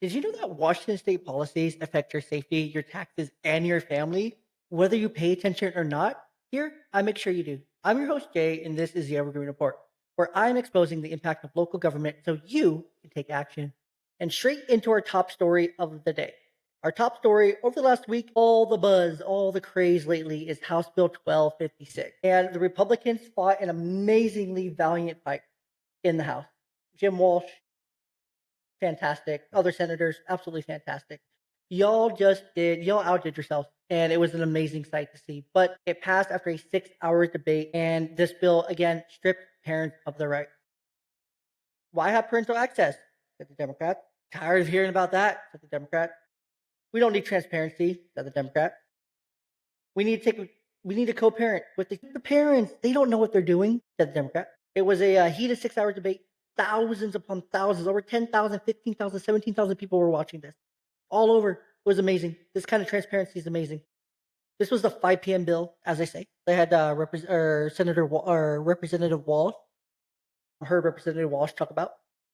Did you know that Washington state policies affect your safety, your taxes, and your family, whether you pay attention or not? Here, I make sure you do. I'm your host, Jay, and this is the Evergreen Report, where I'm exposing the impact of local government so you can take action. And straight into our top story of the day. Our top story over the last week, all the buzz, all the craze lately is House Bill 1256. And the Republicans fought an amazingly valiant fight in the House. Jim Walsh, fantastic. Other senators, absolutely fantastic. Y'all outdid yourselves, and it was an amazing sight to see. But it passed after a 6 hour debate, and this bill again stripped parents of their right. Why have parental access? Said the Democrat. Tired of hearing about that? Said the Democrat. We don't need transparency, said the Democrat. We need to take we need to co-parent with the parents. They don't know what they're doing, said the Democrat. It was a heated 6 hour debate. Thousands upon thousands, over 10,000, 15,000, 17,000 people were watching this all over. It was amazing. This kind of transparency is amazing. This was the 5 p.m. bill, as I say. They had Representative Walsh, heard Representative Walsh talk about.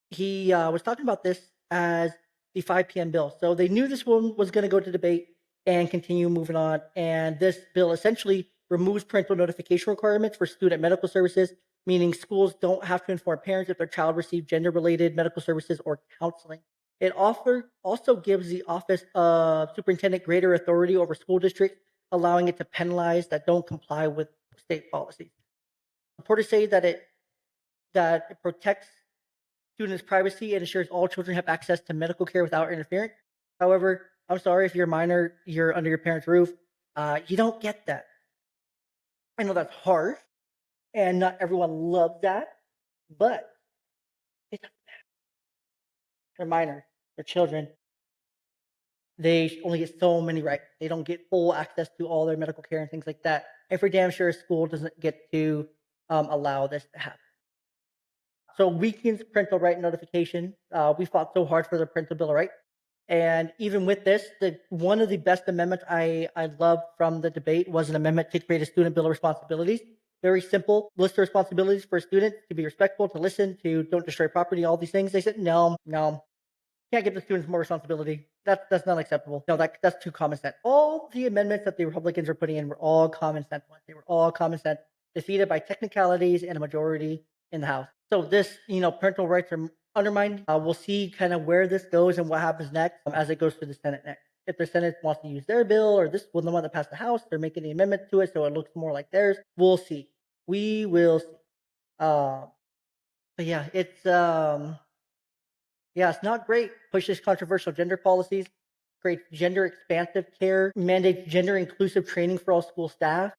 He was talking about this as the 5 p.m. bill. So they knew this one was going to go to debate and continue moving on. And this bill essentially removes parental notification requirements for student medical services, meaning schools don't have to inform parents if their child received gender related medical services or counseling. Also gives the Office of Superintendent greater authority over school districts, allowing it to penalize that don't comply with state policies. Reporters say that it protects students' privacy and ensures all children have access to medical care without interference. However, I'm sorry if you're a minor, you're under your parents' roof. You don't get that. I know that's harsh, and not everyone loves that, but it's, they're minors, they're children. They only get so many rights. They don't get full access to all their medical care and things like that. And for damn sure, school doesn't get to allow this to happen. So weakens parental right notification. We fought so hard for the parental bill of rights. And even with this, one of the best amendments I loved from the debate was an amendment to create a student bill of responsibilities. Very simple list of responsibilities for a student to be respectful, to listen, to don't destroy property, all these things. They said, no, no, can't give the students more responsibility. That's not acceptable. No, that's too common sense. All the amendments that the Republicans were putting in were all common sense ones. They were all common sense, defeated by technicalities and a majority in the House. So this, parental rights are undermined. We'll see kind of where this goes and what happens next as it goes through the Senate next. If the Senate wants to use their bill or this was the one that passed the House, they're making the amendment to it so it looks more like theirs. We'll see. We will see. But yeah, it's not great. Pushes controversial gender policies, creates gender expansive care, mandates gender inclusive training for all school staff,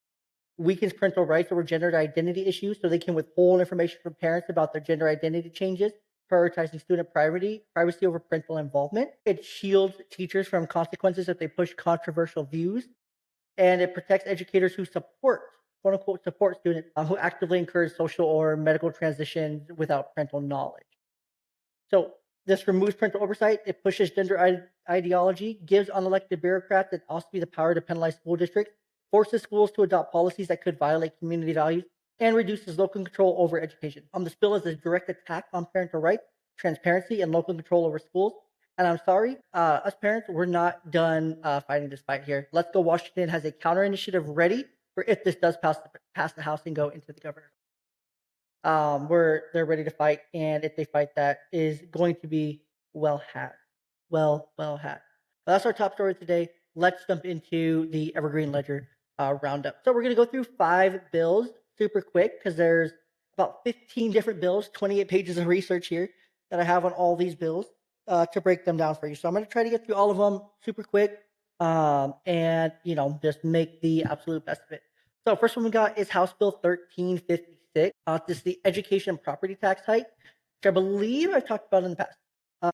weakens parental rights over gender identity issues so they can withhold information from parents about their gender identity changes, prioritizing student privacy over parental involvement. It shields teachers from consequences if they push controversial views, and it protects educators who support, quote unquote, support students who actively encourage social or medical transitions without parental knowledge. So this removes parental oversight. It pushes gender ideology, gives unelected bureaucrats and OSPI the power to penalize school districts, forces schools to adopt policies that could violate community values, and reduces local control over education. This bill is a direct attack on parental rights, transparency, and local control over schools. And I'm sorry, us parents, we're not done fighting this fight here. Let's Go Washington has a counter initiative ready for if this does pass the House and go into the governor. Where they're ready to fight, and if they fight, that is going to be well had. Well had. But that's our top story today. Let's jump into the Evergreen Ledger roundup. So we're going to go through 5 bills super quick because there's about 15 different bills, 28 pages of research here that I have on all these bills to break them down for you. So I'm going to try to get through all of them super quick and, just make the absolute best of it. So first one we got is House Bill 1356. This is the education property tax hike, which I believe I've talked about in the past. Uh,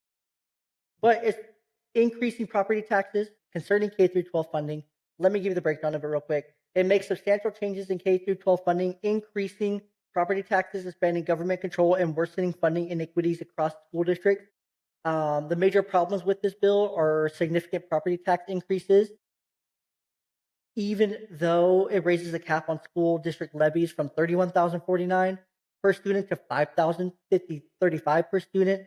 but it's increasing property taxes concerning K through 12 funding. Let me give you the breakdown of it real quick. It makes substantial changes in K through 12 funding, increasing property taxes, expanding government control, and worsening funding inequities across school districts. The major problems with this bill are significant property tax increases, even though it raises the cap on school district levies from $31,049 per student to $5,035 per student.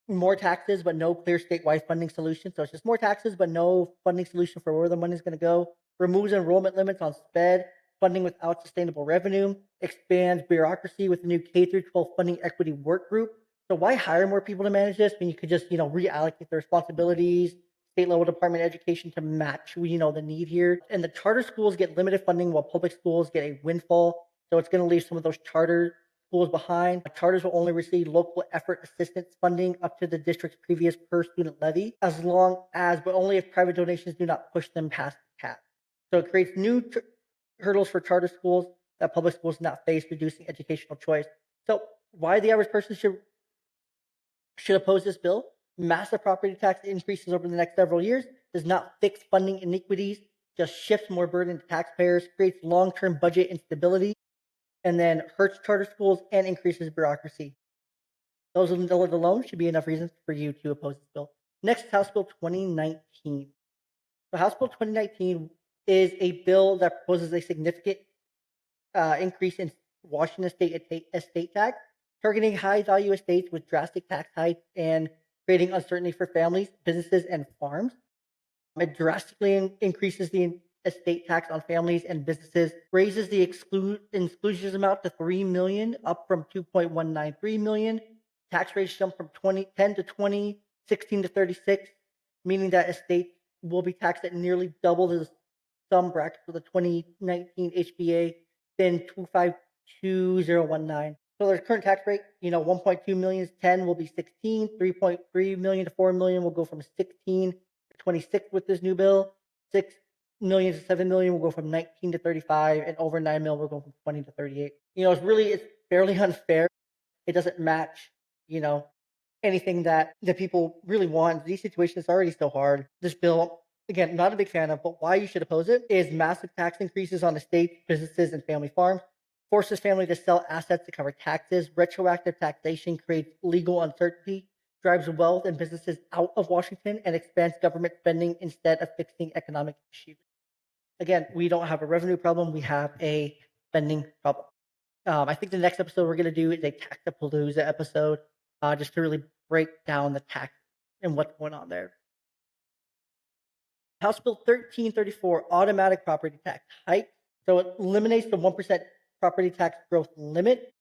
more taxes, but no clear statewide funding solution. So it's just more taxes, but no funding solution for where the money is going to go. Removes enrollment limits on SPED funding without sustainable revenue. Expands bureaucracy with a new K through 12 funding equity work group. So why hire more people to manage this when you could just reallocate the responsibilities, state level department of education to match the need here. And the charter schools get limited funding while public schools get a windfall. So it's going to leave some of those charter schools behind. Charters will only receive local effort assistance funding up to the district's previous per student levy, but only if private donations do not push them past the cap. So it creates new hurdles for charter schools that public schools not face, reducing educational choice. So why the average person should oppose this bill? Massive property tax increases over the next several years does not fix funding inequities, just shifts more burden to taxpayers, creates long-term budget instability, and then hurts charter schools and increases bureaucracy. Those alone should be enough reasons for you to oppose this bill. Next, House Bill 2019. So House Bill 2019 is a bill that proposes a significant increase in Washington state estate tax, targeting high-value estates with drastic tax hikes and creating uncertainty for families, businesses, and farms. It drastically increases the estate tax on families and businesses, raises the exclusions amount to $3 million, up from $2.193 million. Tax rates jump from 10 to 20, 16 to 36, meaning that estates will be taxed at nearly double the sum bracket for the 2019 HBA than 252019. So their current tax rate, 1.2 million is 10 will be 16, 3.3 million to 4 million will go from 16 to 26 with this new bill. 6 million to 7 million will go from 19 to 35, and over 9 million will go from 20 to 38. It's fairly unfair. It doesn't match, anything that the people really want. These situations are already so hard. This bill, again, not a big fan of, but why you should oppose it is massive tax increases on estates, businesses, and family farms. Forces family to sell assets to cover taxes. Retroactive taxation creates legal uncertainty, drives wealth and businesses out of Washington, and expands government spending instead of fixing economic issues. Again, we don't have a revenue problem. We have a spending problem. I think the next episode we're going to do is a Taxapalooza episode, just to really break down the tax and what's going on there. House Bill 1334, automatic property tax hike. So it eliminates the 1% property tax growth limit.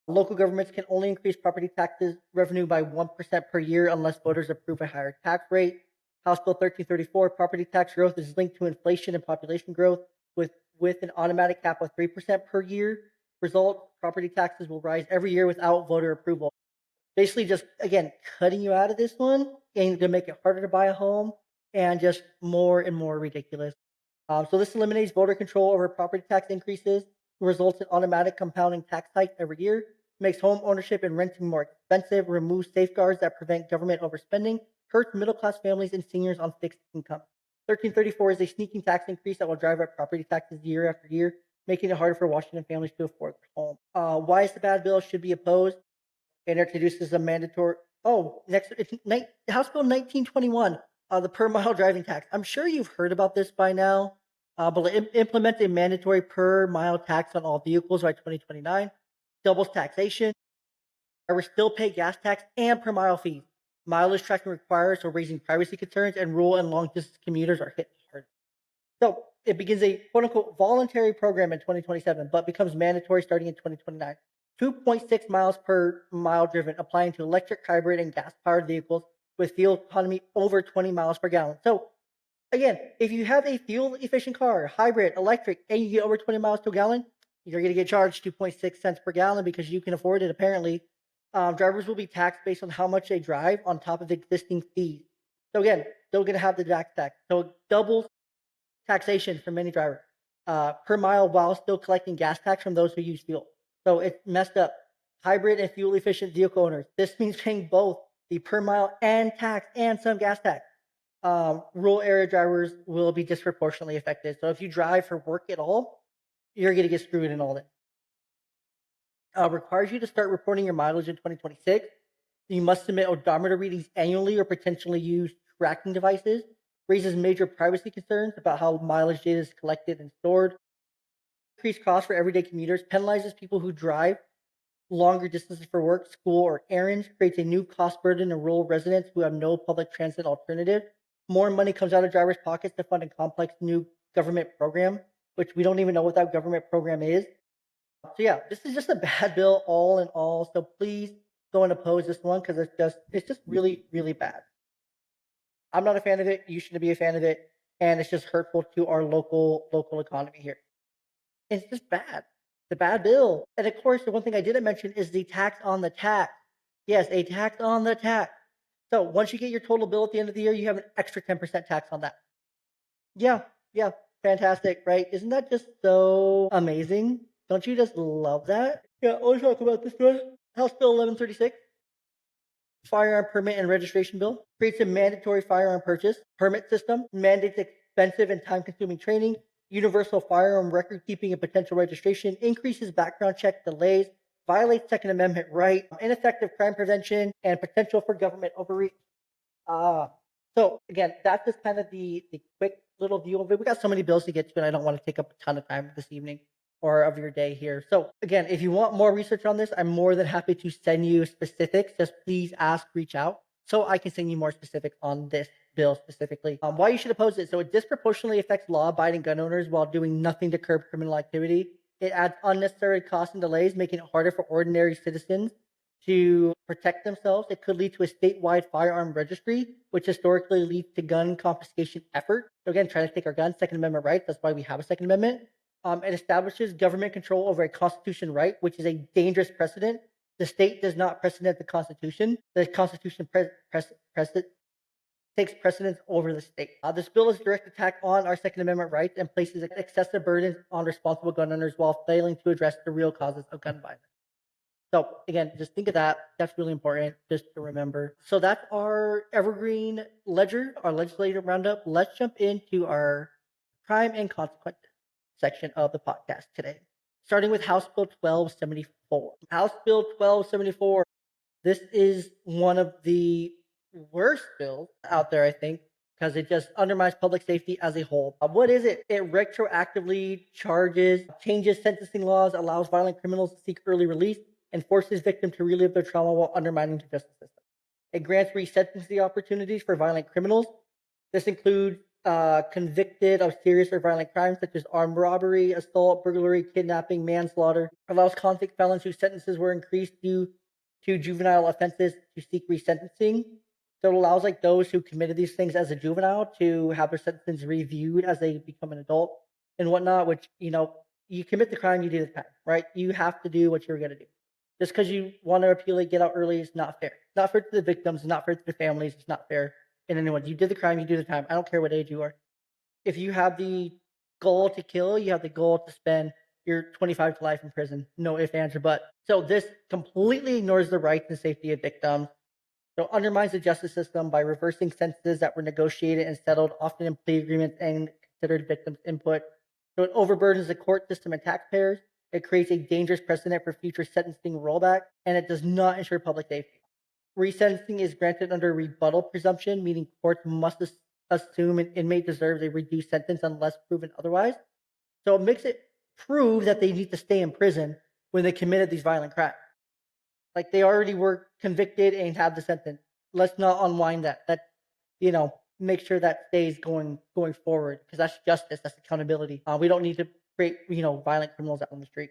Local governments can only increase property taxes revenue by 1% per year unless voters approve a higher tax rate. House Bill 1334, property tax growth is linked to inflation and population growth with an automatic cap of 3% per year. Result, property taxes will rise every year without voter approval. Basically just, again, cutting you out of this one and going to make it harder to buy a home and just more and more ridiculous. So this eliminates voter control over property tax increases, results in automatic compounding tax hikes every year, makes home ownership and renting more expensive, removes safeguards that prevent government overspending, hurts middle-class families and seniors on fixed income. 1334 is a sneaking tax increase that will drive up property taxes year after year, making it harder for Washington families to afford their home. Why is the bad bill should be opposed? It introduces a mandatory. Next, it's House Bill 1921, the per mile driving tax. I'm sure you've heard about this by now, but it implements a mandatory per mile tax on all vehicles by 2029, doubles taxation. Drivers still pay gas tax and per mile fees. Mileage tracking required, so raising privacy concerns, and rural and long distance commuters are hit hard. So it begins a quote unquote voluntary program in 2027, but becomes mandatory starting in 2029. 2.6 miles per mile driven, applying to electric, hybrid, and gas powered vehicles with fuel economy over 20 miles per gallon. So again, if you have a fuel efficient car, hybrid, electric, and you get over 20 miles to a gallon, you're going to get charged 2.6 cents per gallon because you can afford it, apparently. Drivers will be taxed based on how much they drive on top of existing fees. So again, still going to have the tax. So it doubles taxation for many drivers per mile while still collecting gas tax from those who use fuel. So it's messed up. Hybrid and fuel efficient vehicle owners. This means paying both the per mile and tax and some gas tax. Rural area drivers will be disproportionately affected. So if you drive for work at all, you're going to get screwed in all this. Requires you to start reporting your mileage in 2026. You must submit odometer readings annually or potentially use tracking devices. Raises major privacy concerns about how mileage data is collected and stored. Increased costs for everyday commuters. Penalizes people who drive longer distances for work, school, or errands, creates a new cost burden in rural residents who have no public transit alternative. More money comes out of drivers' pockets to fund a complex new government program, which we don't even know what that government program is. So yeah, this is just a bad bill all in all. So please go and oppose this one because it's just really, really bad. I'm not a fan of it. You shouldn't be a fan of it, and it's just hurtful to our local economy here. It's just bad. The bad bill. And of course, the one thing I didn't mention is the tax on the tax. Yes, a tax on the tax. So once you get your total bill at the end of the year, you have an extra 10% tax on that. Yeah, yeah, fantastic, right? Isn't that just so amazing? Don't you just love that? Yeah, I want to talk about this one. House Bill 1136, Firearm Permit and Registration Bill, creates a mandatory firearm purchase permit system, mandates expensive and time-consuming training, universal firearm record keeping and potential registration, increases background check delays, violates Second Amendment right, ineffective crime prevention, and potential for government overreach. Ah, so again, that's just kind of the quick little view of it. We got so many bills to get to, and I don't want to take up a ton of time this evening or of your day here. So again, if you want more research on this, I'm more than happy to send you specifics. Just please ask, reach out, so I can send you more specifics on this bill specifically. Why you should oppose it? So it disproportionately affects law-abiding gun owners while doing nothing to curb criminal activity. It adds unnecessary costs and delays, making it harder for ordinary citizens to protect themselves. It could lead to a statewide firearm registry, which historically leads to gun confiscation effort. So again, trying to take our guns, Second Amendment rights. That's why we have a Second Amendment. It establishes government control over a Constitution right, which is a dangerous precedent. The state does not precedent the Constitution. The Constitution takes precedence over the state. This bill is a direct attack on our Second Amendment rights and places excessive burdens on responsible gun owners while failing to address the real causes of gun violence. So again, just think of that. That's really important just to remember. So that's our Evergreen Ledger, our legislative roundup. Let's jump into our crime and consequences section of the podcast today. Starting with House Bill 1274. House Bill 1274. This is one of the worst bills out there, I think, because it just undermines public safety as a whole. What is it? It retroactively changes sentencing laws, allows violent criminals to seek early release, and forces victims to relive their trauma while undermining the justice system. It grants resentencing opportunities for violent criminals. This includes convicted of serious or violent crimes such as armed robbery, assault, burglary, kidnapping, manslaughter. Allows convict felons whose sentences were increased due to juvenile offenses to seek resentencing. So it allows like those who committed these things as a juvenile to have their sentences reviewed as they become an adult and whatnot, which, you commit the crime, you do the time, right? You have to do what you're going to do. Just because you want to appeal it, get out early is not fair. It's not fair to the victims. It's not fair to the families. It's not fair in anyone. You did the crime, you do the time. I don't care what age you are. If you have the goal to kill, you have the goal to spend your 25 to life in prison. No ifs, ands, or buts. So this completely ignores the rights and safety of victims. So undermines the justice system by reversing sentences that were negotiated and settled, often in plea agreements and considered victims' input. So it overburdens the court system and taxpayers. It creates a dangerous precedent for future sentencing rollback, and it does not ensure public safety. Resentencing is granted under a rebuttal presumption, meaning courts must assume an inmate deserves a reduced sentence unless proven otherwise. So it makes it prove that they need to stay in prison when they committed these violent crimes. Like they already were convicted and have the sentence. Let's not unwind that. Make sure that stays going forward because that's justice. That's accountability. We don't need to create violent criminals out on the street.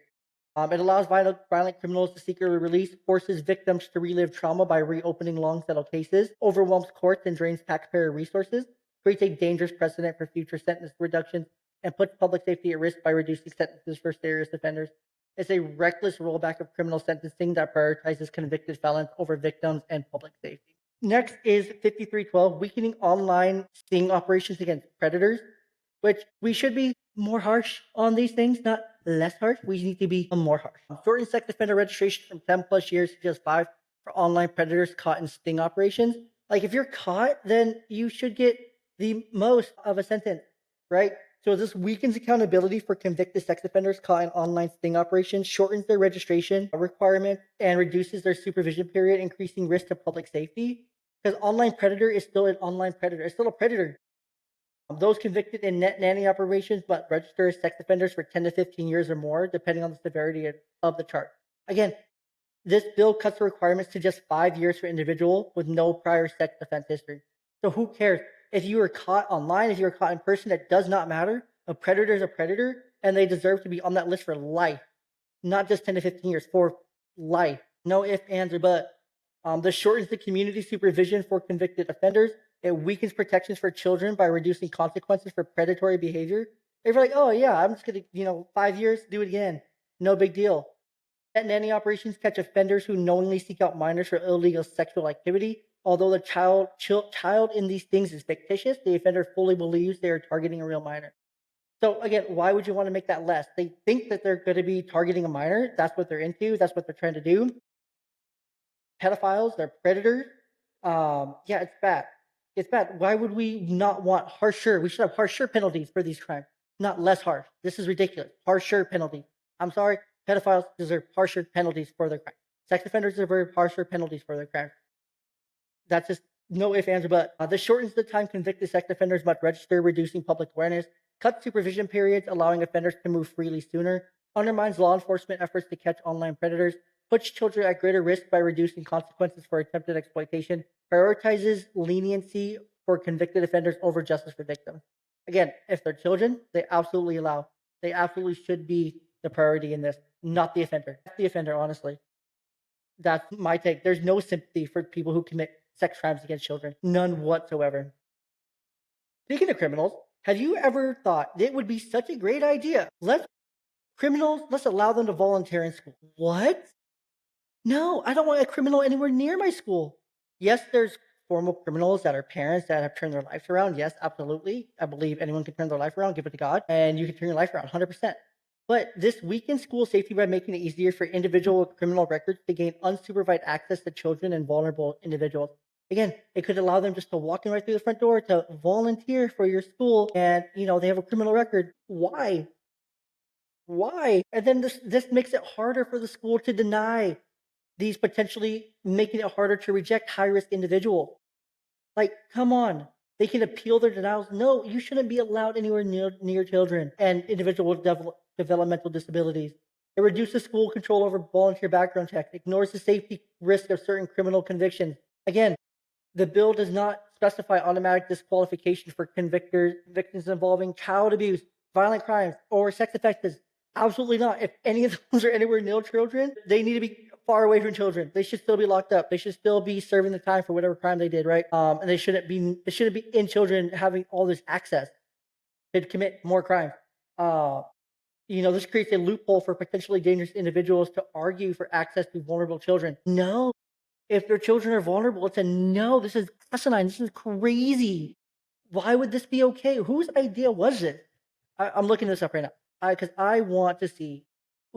It allows violent criminals to seek early release, forces victims to relive trauma by reopening long-settled cases, overwhelms courts and drains taxpayer resources, creates a dangerous precedent for future sentence reductions, and puts public safety at risk by reducing sentences for serious offenders. It's a reckless rollback of criminal sentencing that prioritizes convicted felons over victims and public safety. Next is 5312, weakening online sting operations against predators, which we should be more harsh on these things, not less harsh. We need to be more harsh. Shorten sex offender registration from 10 plus years to just 5 for online predators caught in sting operations. Like if you're caught, then you should get the most of a sentence, right? So this weakens accountability for convicted sex offenders caught in online sting operations, shortens their registration requirement, and reduces their supervision period, increasing risk to public safety. Because online predator is still an online predator. It's still a predator. Those convicted in net nanny operations but register as sex offenders for 10 to 15 years or more, depending on the severity of the charge. Again, This bill cuts the requirements to just 5 years for individual with no prior sex offense history. So who cares? If you were caught online, if you were caught in person, it does not matter. A predator is a predator, and they deserve to be on that list for life, not just 10 to 15 years, for life. No ifs, ands, or buts. This shortens the community supervision for convicted offenders. It weakens protections for children by reducing consequences for predatory behavior. If you're like, oh yeah, I'm just gonna, 5 years, do it again. No big deal. Pet nanny operations catch offenders who knowingly seek out minors for illegal sexual activity. Although the child in these things is fictitious, the offender fully believes they are targeting a real minor. So again, why would you want to make that less? They think that they're going to be targeting a minor. That's what they're into. That's what they're trying to do. Pedophiles, they're predators. Yeah, it's bad. It's bad. Why would we not want harsher? We should have harsher penalties for these crimes, not less harsh. This is ridiculous. Harsher penalties. I'm sorry, pedophiles deserve harsher penalties for their crimes. Sex offenders deserve harsher penalties for their crimes. That's just no ifs, ands, or buts. This shortens the time convicted sex offenders must register, reducing public awareness, cuts supervision periods, allowing offenders to move freely sooner, undermines law enforcement efforts to catch online predators, puts children at greater risk by reducing consequences for attempted exploitation, prioritizes leniency for convicted offenders over justice for victims. Again, if they're children, they absolutely should be the priority in this, not the offender. That's the offender, honestly. That's my take. There's no sympathy for people who commit sex crimes against children. None whatsoever. Speaking of criminals, have you ever thought it would be such a great idea? Let's allow them to volunteer in school. What? No, I don't want a criminal anywhere near my school. Yes, there's formal criminals that are parents that have turned their lives around. Yes, absolutely. I believe anyone can turn their life around, give it to God, and you can turn your life around 100%. But this weakens school safety by making it easier for individual with criminal records to gain unsupervised access to children and vulnerable individuals. Again, it could allow them just to walk in right through the front door to volunteer for your school, and they have a criminal record. Why? Why? And then this makes it harder for the school to deny these, potentially making it harder to reject high risk individuals. Like, come on. They can appeal their denials. No, you shouldn't be allowed anywhere near children and individuals with developmental disabilities. It reduces school control over volunteer background checks, ignores the safety risk of certain criminal convictions. Again, the bill does not specify automatic disqualification for victims involving child abuse, violent crimes, or sex offenses. Absolutely not. If any of those are anywhere near children, they need to be far away from children. They should still be locked up. They should still be serving the time for whatever crime they did, right? And they shouldn't be in children having all this access to commit more crimes. Uh, this creates a loophole for potentially dangerous individuals to argue for access to vulnerable children. No, if their children are vulnerable, it's a no. This is asinine. This is crazy. Why would this be okay? Whose idea was it? I'm looking this up right now because I want to see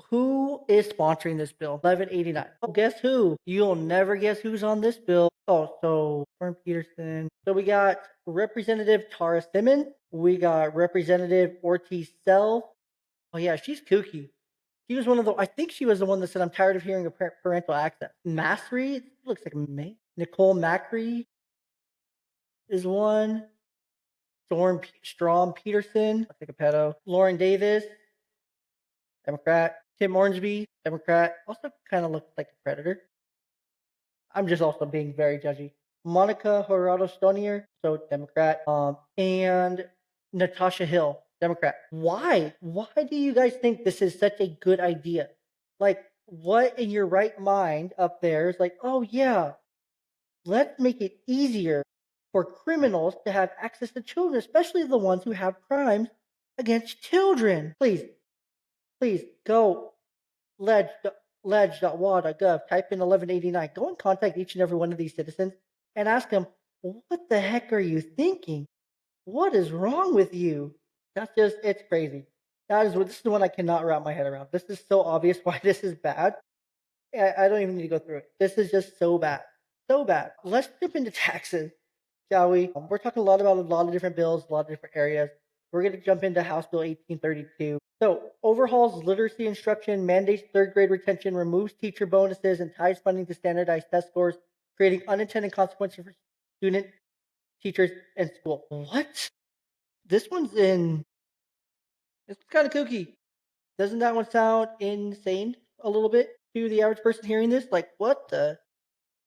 who is sponsoring this bill. 1189. Oh, guess who? You'll never guess who's on this bill. Oh, so Warren Peterson. So we got Representative Tara Simmons. We got Representative Ortiz Sell. Oh yeah, she's kooky. She was one of the. I think she was the one that said, "I'm tired of hearing of parental access." Masry, it looks like May. Nicole Macri is one. Strom Peterson, looks like a pedo. Lauren Davis, Democrat. Tim Orangeby, Democrat. Also kind of looks like a predator. I'm just also being very judgy. Monica Horado Stonier, so Democrat. And Natasha Hill, Democrat. Why? Why do you guys think this is such a good idea? Like, what in your right mind up there is like, oh yeah, let's make it easier for criminals to have access to children, especially the ones who have crimes against children. Please go ledge.wa.gov, type in 1189, go and contact each and every one of these citizens and ask them, what the heck are you thinking? What is wrong with you? It's crazy. This is the one I cannot wrap my head around. This is so obvious why this is bad. I don't even need to go through it. This is just so bad. So bad. Let's jump into taxes, shall we? We're talking a lot about a lot of different bills, a lot of different areas. We're going to jump into House Bill 1832. So, overhauls literacy instruction, mandates third grade retention, removes teacher bonuses, and ties funding to standardized test scores, creating unintended consequences for students, teachers, and school. What? This one's in. It's kind of kooky. Doesn't that one sound insane a little bit? to the average person hearing this. Like, what the?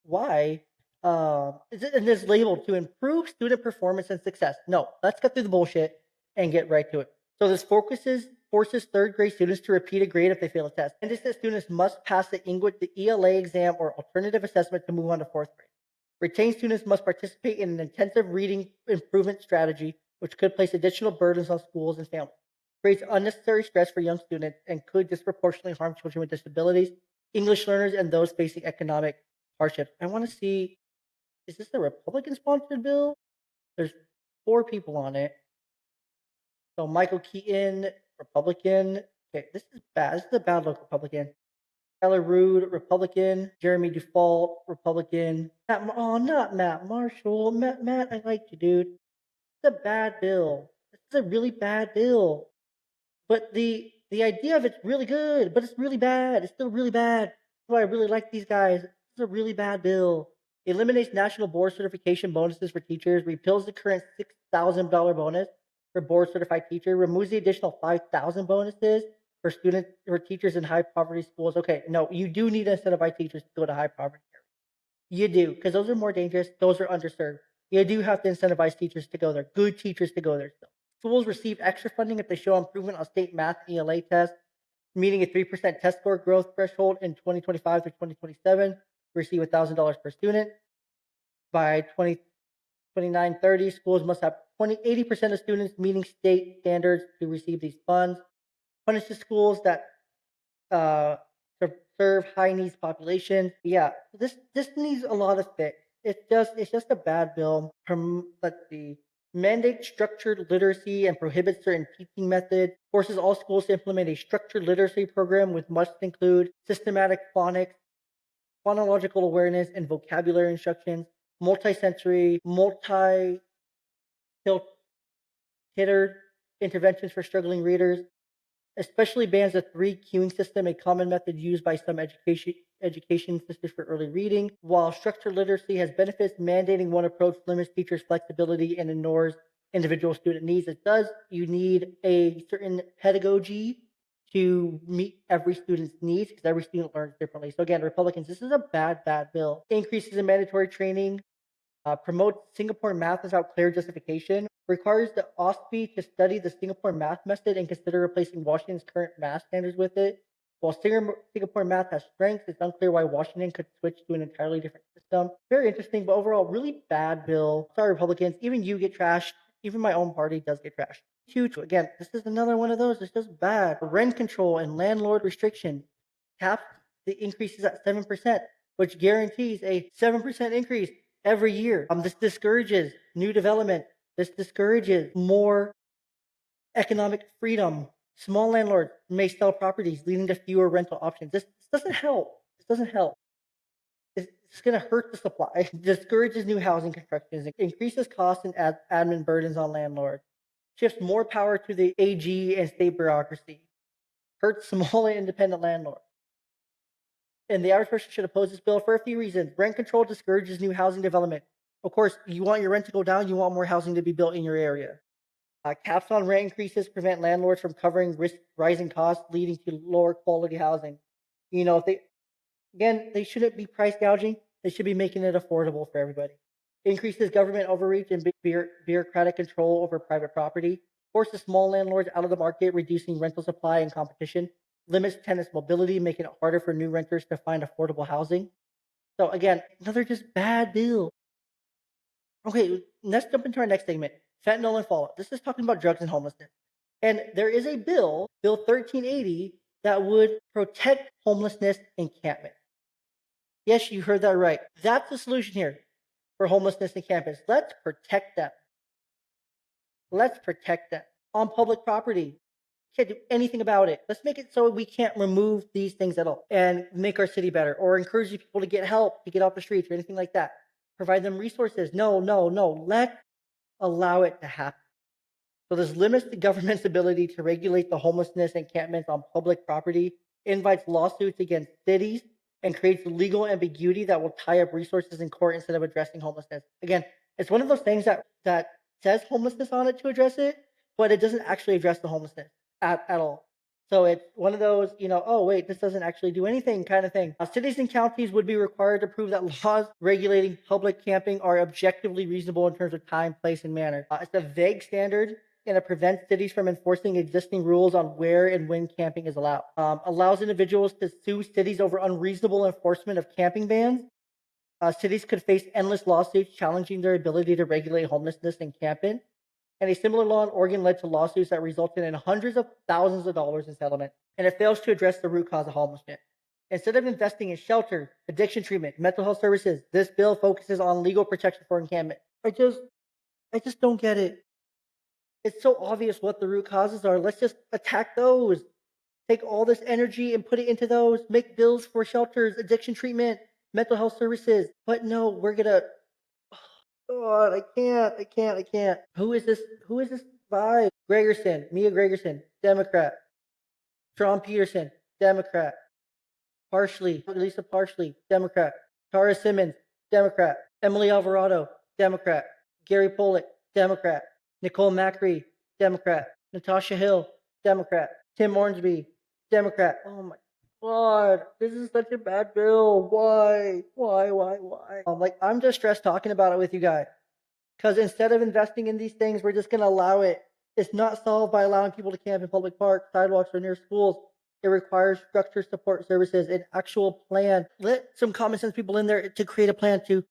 Why? And it's labeled to improve student performance and success. No, let's cut through the bullshit and get right to it. So this forces third grade students to repeat a grade if they fail a test. And this that students must pass the ELA exam or alternative assessment to move on to fourth grade. Retained students must participate in an intensive reading improvement strategy, which could place additional burdens on schools and families. Creates unnecessary stress for young students and could disproportionately harm children with disabilities, English learners, and those facing economic hardships. I want to see, is this a Republican sponsored bill? There's 4 people on it. So Michael Keaton, Republican. Okay, this is bad. This is a bad look Republican. Tyler Rude, Republican. Jeremy Dufault, Republican. Not Matt Marshall. Matt, I like you, dude. It's a bad bill. This is a really bad bill. But the idea of it's really good, but it's really bad. It's still really bad. That's why I really like these guys. It's a really bad bill. It eliminates national board certification bonuses for teachers, repeals the current $6,000 bonus for board certified teacher, removes the additional 5,000 bonuses for teachers in high poverty schools. Okay, no, you do need to incentivize teachers to go to high poverty areas. You do, because those are more dangerous. Those are underserved. You do have to incentivize teachers to go there, good teachers to go there still. Schools receive extra funding if they show improvement on state math and ELA tests, meeting a 3% test score growth threshold in 2025 through 2027, receive $1,000 per student. By 2029-30, schools must have 80% of students meeting state standards to receive these funds. Punishes schools that uh, serve high needs population. Yeah, this needs a lot of fix. It's just a bad bill. Let's see. Mandate structured literacy and prohibits certain teaching methods. Forces all schools to implement a structured literacy program with must include systematic phonics, phonological awareness, and vocabulary instructions. Multi-sensory, multi-tittered interventions for struggling readers, especially bans the 3 cueing system, a common method used by some education systems for early reading. While structured literacy has benefits, mandating one approach limits teachers' flexibility and ignores individual student needs. You need a certain pedagogy to meet every student's needs because every student learns differently. So again, Republicans, this is a bad bill. Increases in mandatory training, promotes Singapore math without clear justification, requires the OSPE to study the Singapore math method and consider replacing Washington's current math standards with it. While Singapore math has strengths, it's unclear why Washington could switch to an entirely different system. Very interesting, but overall, really bad bill. Sorry, Republicans, even you get trashed. Even my own party does get trashed. Huge. Again, this is another one of those. It's just bad. Rent control and landlord restriction caps the increases at 7%, which guarantees a 7% increase every year. This discourages new development. This discourages more economic freedom. Small landlords may sell properties, leading to fewer rental options. This doesn't help. This doesn't help. It's going to hurt the supply. Discourages new housing constructions. Increases costs and admin burdens on landlords. Shifts more power to the AG and state bureaucracy. Hurts small and independent landlords. And the average person should oppose this bill for a few reasons. Rent control discourages new housing development. Of course, you want your rent to go down, you want more housing to be built in your area. Caps on rent increases prevent landlords from covering rising costs, leading to lower quality housing. They shouldn't be price gouging. They should be making it affordable for everybody. Increases government overreach and bureaucratic control over private property. Forces small landlords out of the market, reducing rental supply and competition. Limits tenants' mobility, making it harder for new renters to find affordable housing. So again, another just bad bill. Okay, let's jump into our next segment, fentanyl and fallout. This is talking about drugs and homelessness. And there is a bill, Bill 1380, that would protect homelessness encampment. Yes, you heard that right. That's the solution here for homelessness encampments. Let's protect them. Let's protect them on public property. Can't do anything about it. Let's make it so we can't remove these things at all and make our city better or encourage people to get help to get off the streets or anything like that. Provide them resources. No. Let's allow it to happen. So this limits the government's ability to regulate the homelessness encampments on public property, invites lawsuits against cities, and creates legal ambiguity that will tie up resources in court instead of addressing homelessness. Again, it's one of those things that says homelessness on it to address it, but it doesn't actually address the homelessness at all. So it's one of those, oh, wait, this doesn't actually do anything kind of thing. Cities and counties would be required to prove that laws regulating public camping are objectively reasonable in terms of time, place, and manner. It's a vague standard and it prevents cities from enforcing existing rules on where and when camping is allowed. Allows individuals to sue cities over unreasonable enforcement of camping bans. Cities could face endless lawsuits challenging their ability to regulate homelessness and camping. And a similar law in Oregon led to lawsuits that resulted in hundreds of thousands of dollars in settlement. And it fails to address the root cause of homelessness. Instead of investing in shelter, addiction treatment, mental health services, this bill focuses on legal protection for encampment. I just don't get it. It's so obvious what the root causes are. Let's just attack those. Take all this energy and put it into those. Make bills for shelters, addiction treatment, mental health services. But no, we're gonna. God, I can't. Who is this? Who is this by? Gregerson, Mia Gregerson, Democrat. Sean Peterson, Democrat. Parsley, Lisa Parsley, Democrat. Tara Simmons, Democrat. Emily Alvarado, Democrat. Gary Pollitt, Democrat. Nicole Macri, Democrat. Natasha Hill, Democrat. Tim Ormsby, Democrat. Oh my God, this is such a bad bill. Why? Why? Like, I'm just stressed talking about it with you guys. Because instead of investing in these things, we're just going to allow it. It's not solved by allowing people to camp in public parks, sidewalks, or near schools. It requires structured support services, an actual plan. Let some common sense people in there to create a plan to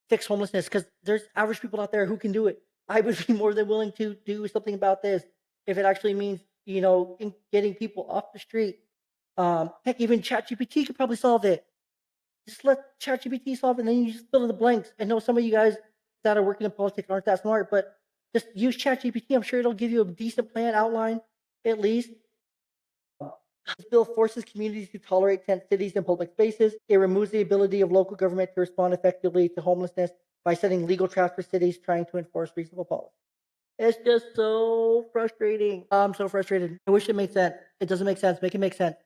fix homelessness, because there's average people out there who can do it. I would be more than willing to do something about this if it actually means, getting people off the street. Heck, even ChatGPT could probably solve it. Just let ChatGPT solve it, and then you just fill in the blanks. I know some of you guys that are working in politics aren't that smart, but just use ChatGPT. I'm sure it'll give you a decent plan outline, at least. This bill forces communities to tolerate tent cities in public spaces. It removes the ability of local government to respond effectively to homelessness by setting legal traps for cities trying to enforce reasonable policy. It's just so frustrating. I'm so frustrated. I wish it made sense. It doesn't make sense. Make it make sense.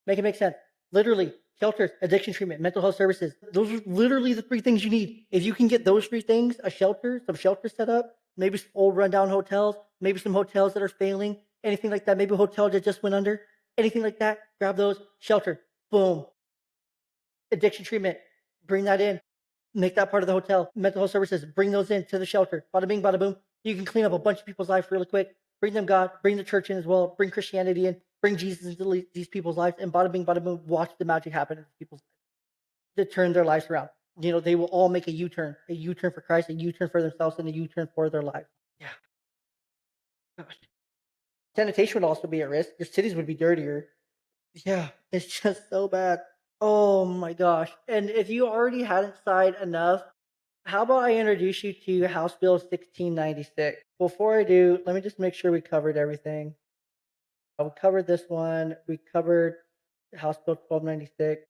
Make it make sense. Literally, shelters, addiction treatment, mental health services. Those are literally the three things you need. If you can get those three things, some shelters set up, maybe some old rundown hotels, maybe some hotels that are failing, anything like that, maybe a hotel that just went under, anything like that, grab those, shelter, boom. Addiction treatment, bring that in, make that part of the hotel. Mental health services, bring those in to the shelter. Bada bing, bada boom. You can clean up a bunch of people's lives really quick. Bring them God, bring the church in as well, bring Christianity in, bring Jesus into these people's lives, and bada bing, bada boom, watch the magic happen in people's lives to turn their lives around. They will all make a U-turn for Christ, a U-turn for themselves, and a U-turn for their life. Yeah. Gosh. Sanitation would also be at risk. Your cities would be dirtier. Yeah, it's just so bad. Oh my gosh. And if you already hadn't sighed enough, how about I introduce you to House Bill 1696? Before I do, let me just make sure we covered everything. We covered this one. We covered House Bill 1296.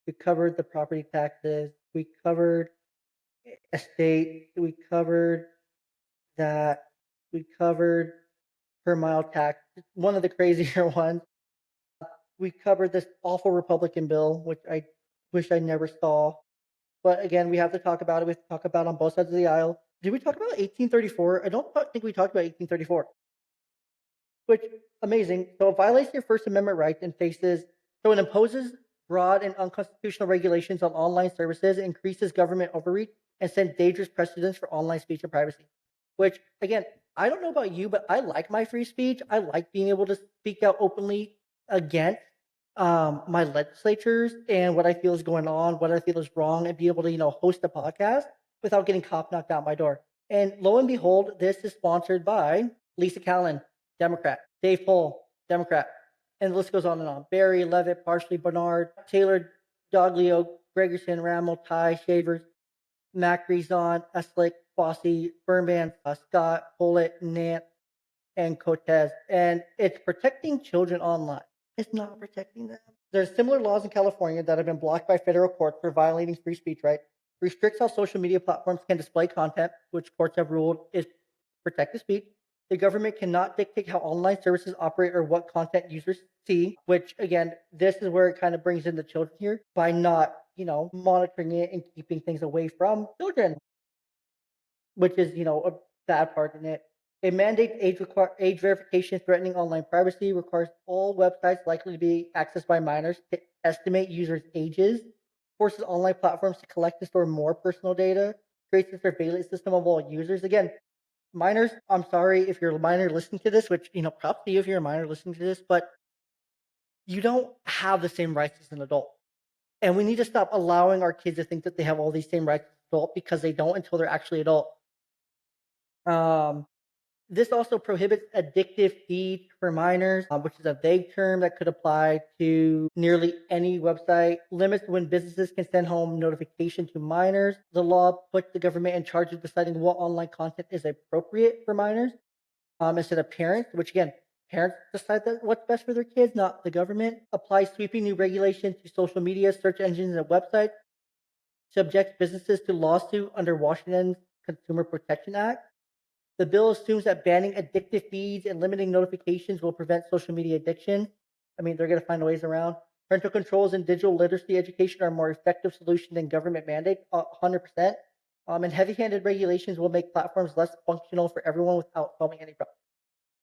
We covered the property taxes. We covered estate. We covered that. We covered per mile tax, one of the crazier ones. We covered this awful Republican bill, which I wish I never saw. But again, we have to talk about it. We have to talk about it on both sides of the aisle. Did we talk about 1834? I don't think we talked about 1834, which amazing. So it violates your First Amendment rights and so it imposes broad and unconstitutional regulations on online services, increases government overreach, and sends dangerous precedents for online speech and privacy. Which, again, I don't know about you, but I like my free speech. I like being able to speak out openly against my legislatures and what I feel is going on, what I feel is wrong, and be able to, host a podcast without getting cop knocked out my door. And lo and behold, this is sponsored by Lisa Callan, Democrat, Dave Pohl, Democrat, and the list goes on and on. Barry, Levitt, Parsley, Bernard, Taylor, Doglio, Gregerson, Rammel, Ty, Shavers, Macri, Zahn, Eslick, Fossey, Burnban, Scott, Pollitt, Nant, and Cortez. And it's protecting children online. It's not protecting them. There's similar laws in California that have been blocked by federal courts for violating free speech rights. Restricts how social media platforms can display content, which courts have ruled is protected speech. The government cannot dictate how online services operate or what content users see, which again, this is where it kind of brings in the children here by not, monitoring it and keeping things away from children, which is, a bad part in it. It mandates age verification threatening online privacy, requires all websites likely to be accessed by minors to estimate users' ages, forces online platforms to collect and store more personal data, creates a surveillance system of all users. Again, minors, I'm sorry if you're a minor listening to this, which, props to you if you're a minor listening to this, but you don't have the same rights as an adult. And we need to stop allowing our kids to think that they have all these same rights as an adult because they don't until they're actually adult. Um, This also prohibits addictive feeds for minors, which is a vague term that could apply to nearly any website. Limits when businesses can send home notification to minors. The law puts the government in charge of deciding what online content is appropriate for minors, instead of parents, which again, parents decide that what's best for their kids, not the government. Applies sweeping new regulations to social media, search engines, and websites. Subjects businesses to lawsuit under Washington's Consumer Protection Act. The bill assumes that banning addictive feeds and limiting notifications will prevent social media addiction. I mean, they're going to find ways around. Parental controls and digital literacy education are a more effective solution than government mandate, 100%. And heavy-handed regulations will make platforms less functional for everyone without solving any problem.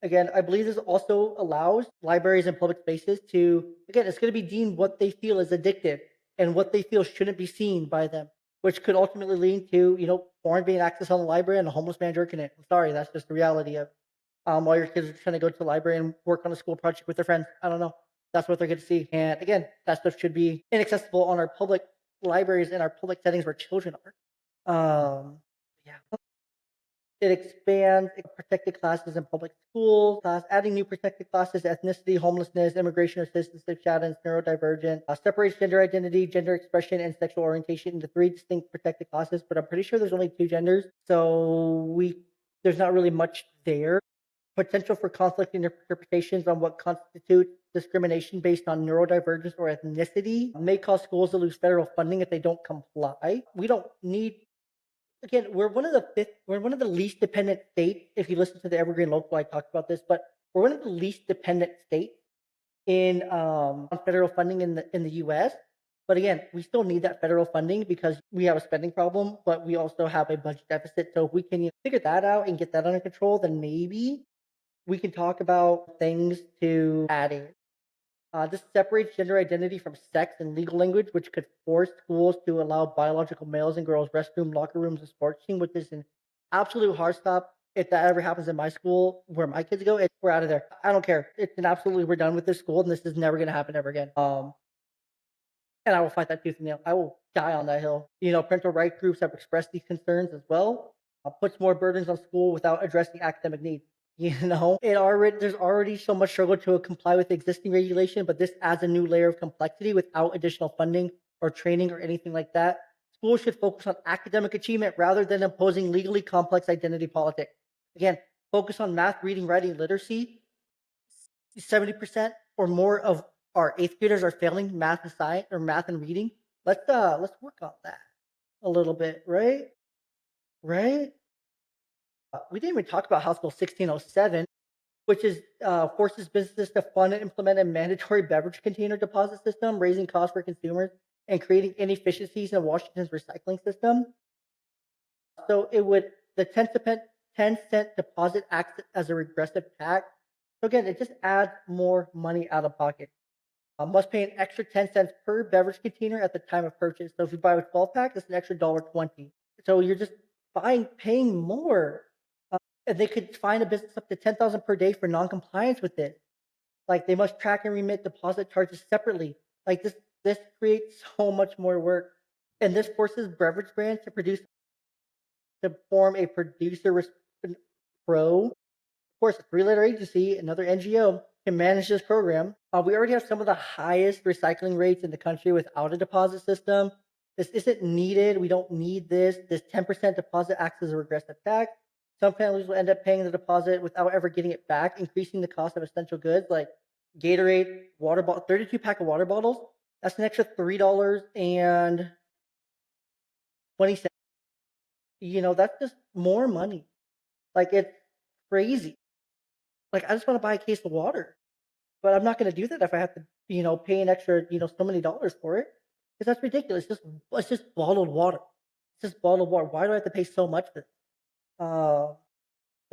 Again, I believe this also allows libraries and public spaces to, again, it's going to be deemed what they feel is addictive and what they feel shouldn't be seen by them, which could ultimately lead to, porn being accessed on the library and a homeless man jerking it. I'm sorry, that's just the reality of while your kids are trying to go to the library and work on a school project with their friends. I don't know. That's what they're going to see. And again, that stuff should be inaccessible on our public libraries and our public settings where children are. Yeah. It expands protected classes in public schools, adding new protected classes: ethnicity, homelessness, immigration or citizenship status, neurodivergent, separates gender identity, gender expression, and sexual orientation into three distinct protected classes. But I'm pretty sure there's only two genders, so there's not really much there. Potential for conflict in interpretations on what constitutes discrimination based on neurodivergence or ethnicity may cause schools to lose federal funding if they don't comply. We don't need Again, we're one of the least dependent states. If you listen to the Evergreen Local, I talked about this, but we're one of the least dependent states in on federal funding in the US. But again, we still need that federal funding because we have a spending problem, but we also have a budget deficit. So if we can figure that out and get that under control, then maybe we can talk about things to add in. This separates gender identity from sex and legal language, which could force schools to allow biological males in girls' restroom, locker rooms, and sports team, which is an absolute hard stop. If that ever happens in my school where my kids go, we're out of there. I don't care. It's an absolutely, we're done with this school, and this is never going to happen ever again. And I will fight that tooth and nail. I will die on that hill. Parental rights groups have expressed these concerns as well. Puts more burdens on school without addressing academic needs. There's already so much struggle to comply with existing regulation, but this adds a new layer of complexity without additional funding or training or anything like that. Schools should focus on academic achievement rather than imposing legally complex identity politics. Again, focus on math, reading, writing, literacy. 70% or more of our eighth graders are failing math and science or math and reading. Let's work on that a little bit, right? Right? We didn't even talk about House Bill 1607, which is forces businesses to fund and implement a mandatory beverage container deposit system, raising costs for consumers and creating inefficiencies in Washington's recycling system. So it would the 10-cent deposit acts as a regressive tax. So again, it just adds more money out of pocket. Must pay an extra 10 cents per beverage container at the time of purchase. So if you buy a 12-pack, it's an extra $1.20. So you're just paying more. And they could fine a business up to 10,000 per day for non-compliance with it. Like they must track and remit deposit charges separately. Like this creates so much more work. And this forces beverage brands to form a pro. Of course, a three-letter agency, another NGO, can manage this program. We already have some of the highest recycling rates in the country without a deposit system. This isn't needed. We don't need this. This 10% deposit acts as a regressive tax. Some families will end up paying the deposit without ever getting it back, increasing the cost of essential goods like Gatorade, water bottle, 32 pack of water bottles. That's an extra $3.20. That's just more money. Like it's crazy. Like I just want to buy a case of water, but I'm not going to do that if I have to, pay an extra, so many dollars for it, because that's ridiculous. It's just bottled water. It's just bottled water. Why do I have to pay so much for it?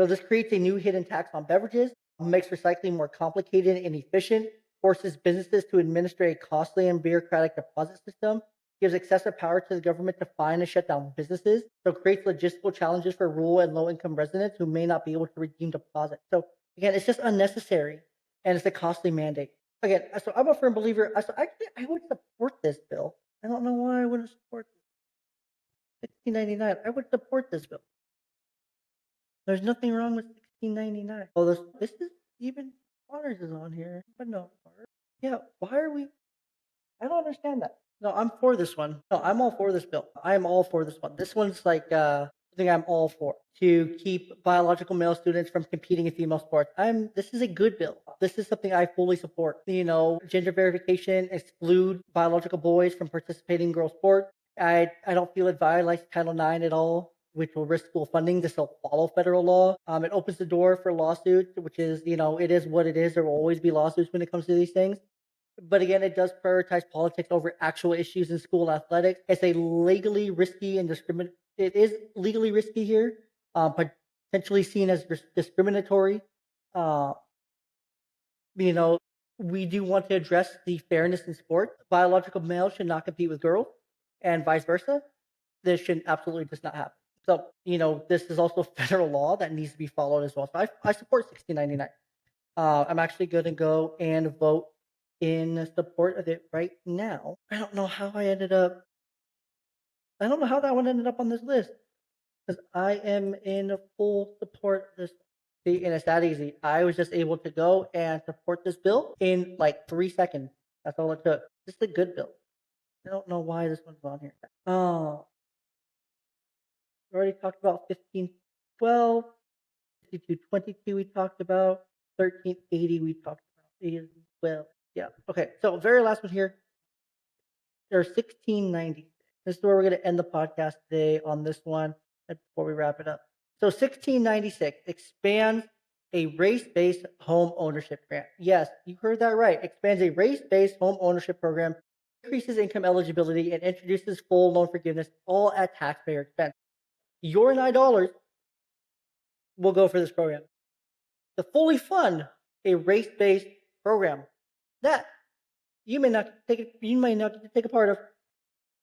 So this creates a new hidden tax on beverages, makes recycling more complicated and inefficient, forces businesses to administer a costly and bureaucratic deposit system, gives excessive power to the government to fine and shut down businesses, so creates logistical challenges for rural and low-income residents who may not be able to redeem deposits. So again, it's just unnecessary, and it's a costly mandate. Again, so I'm a firm believer. So actually, I would support this bill. I don't know why I wouldn't support 1699. I would support this bill. There's nothing wrong with 1699. Oh, this is even Waters is on here, but no. Yeah, why are we? I don't understand that. No, I'm for this one. No, I'm all for this bill. I am all for this one. This one's like something I'm all for to keep biological male students from competing in female sports. This is a good bill. This is something I fully support. Gender verification, exclude biological boys from participating in girls' sports. I don't feel it violates Title IX at all, which will risk school funding. This will follow federal law. It opens the door for lawsuits, which is, it is what it is. There will always be lawsuits when it comes to these things. But again, it does prioritize politics over actual issues in school athletics. It's a legally risky and It is legally risky here, potentially seen as discriminatory. Uh, you know, we do want to address the fairness in sport. Biological males should not compete with girls, and vice versa. This should absolutely just not happen. So, this is also federal law that needs to be followed as well. So I support 1699. I'm actually going to go and vote in support of it right now. I don't know how that one ended up on this list because I am in full support of this. See, and it's that easy. I was just able to go and support this bill in like 3 seconds. That's all it took. This is a good bill. I don't know why this one's on here. Oh, we already talked about 1512, 5222 we talked about, 1380 we talked about as well. Yeah. Okay. So very last one here. There's 1690. This is where we're going to end the podcast today on this one before we wrap it up. So 1696 expands a race-based home ownership grant. Yes, you heard that right. Expands a race-based home ownership program, increases income eligibility, and introduces full loan forgiveness, all at taxpayer expense. Your and I dollars will go for this program to fully fund a race-based program that you may not take a part of.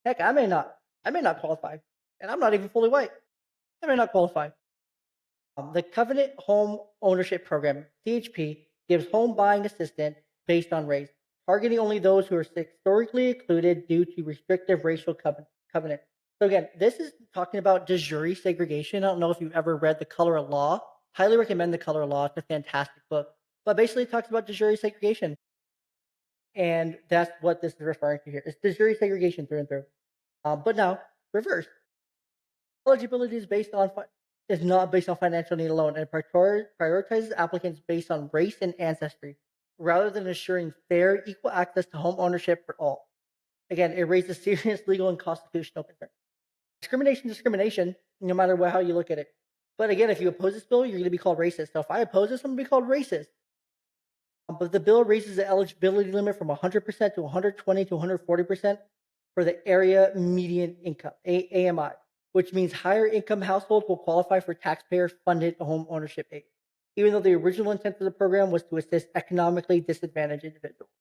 Heck, I may not qualify, and I'm not even fully white. I may not qualify. The Covenant Home Ownership Program (CHP) gives home buying assistance based on race, targeting only those who are historically excluded due to restrictive racial covenant. So again, this is talking about de jure segregation. I don't know if you've ever read The Color of Law. Highly recommend The Color of Law. It's a fantastic book. But basically, it talks about de jure segregation. And that's what this is referring to here. It's de jure segregation through and through. But now, reverse. Eligibility is not based on financial need alone, and prioritizes applicants based on race and ancestry, rather than ensuring fair, equal access to home ownership for all. Again, it raises serious legal and constitutional concerns. Discrimination, no matter how you look at it. But again, if you oppose this bill, you're going to be called racist. So if I oppose this, I'm going to be called racist. But the bill raises the eligibility limit from 100% to 120 to 140% for the area median income, AMI, which means higher income households will qualify for taxpayer-funded home ownership aid, even though the original intent of the program was to assist economically disadvantaged individuals.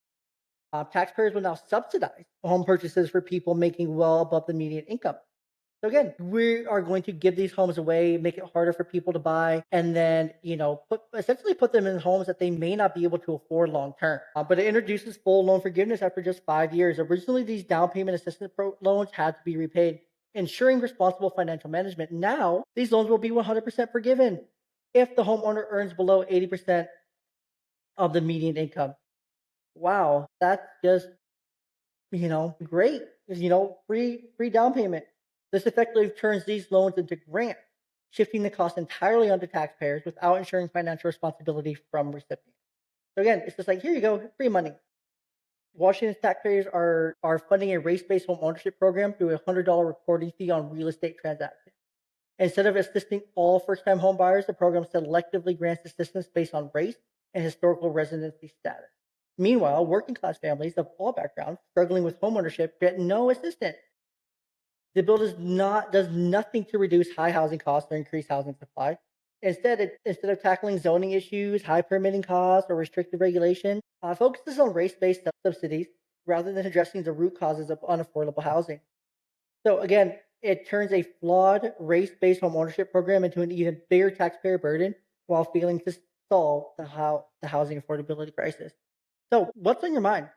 Taxpayers will now subsidize home purchases for people making well above the median income. So again, we are going to give these homes away, make it harder for people to buy, and then essentially put them in homes that they may not be able to afford long term. But it introduces full loan forgiveness after just 5 years. Originally, these down payment assistance loans had to be repaid, ensuring responsible financial management. Now, these loans will be 100% forgiven if the homeowner earns below 80% of the median income. Wow, that's just great. Free down payment. This effectively turns these loans into grants, shifting the cost entirely onto taxpayers without ensuring financial responsibility from recipients. So again, it's just like, here you go, free money. Washington's taxpayers are funding a race-based home ownership program through a $100 recording fee on real estate transactions. Instead of assisting all first-time home buyers, the program selectively grants assistance based on race and historical residency status. Meanwhile, working-class families of all backgrounds struggling with homeownership get no assistance. The bill does nothing to reduce high housing costs or increase housing supply. Instead of tackling zoning issues, high permitting costs, or restrictive regulation, focuses on race-based subsidies rather than addressing the root causes of unaffordable housing. So again, it turns a flawed race-based home ownership program into an even bigger taxpayer burden while failing to solve the housing affordability crisis. So what's on your mind?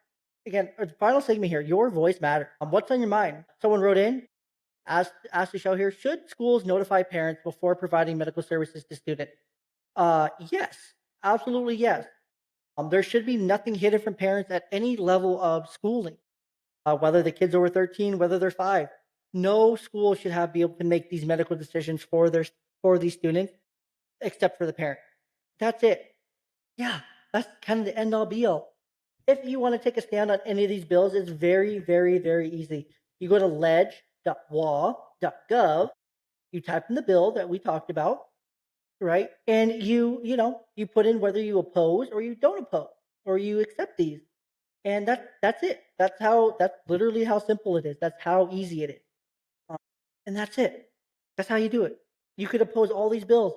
Again, the final segment here, your voice matters. What's on your mind? Someone wrote in, asked the show here, should schools notify parents before providing medical services to students? Yes, absolutely yes. There should be nothing hidden from parents at any level of schooling, whether the kid's over 13, whether they're 5. No school should be able to make these medical decisions for these students, except for the parent. That's it. Yeah, that's kind of the end all be all. If you want to take a stand on any of these bills, it's very, very, very easy. You go to ledge.wa.gov, you type in the bill that we talked about, right? And you put in whether you oppose or you don't oppose or you accept these. And that's it. That's literally how simple it is. That's how easy it is. Um, and that's it. That's how you do it. You could oppose all these bills.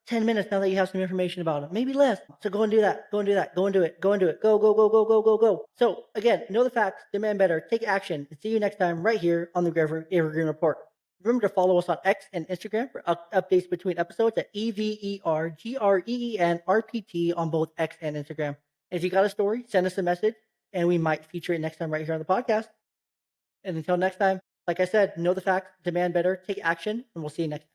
10 minutes now that you have some information about them, maybe less. So go and do that. Go and do that. Go and do it. Go and do it. Go, go, go, go, go, go, go. So again, know the facts, demand better, take action, and see you next time right here on the Evergreen Report. Remember to follow us on X and Instagram for updates between episodes at EvergreenRPT on both X and Instagram. And if you got a story, send us a message and we might feature it next time right here on the podcast. And until next time, like I said, know the facts, demand better, take action, and we'll see you next time.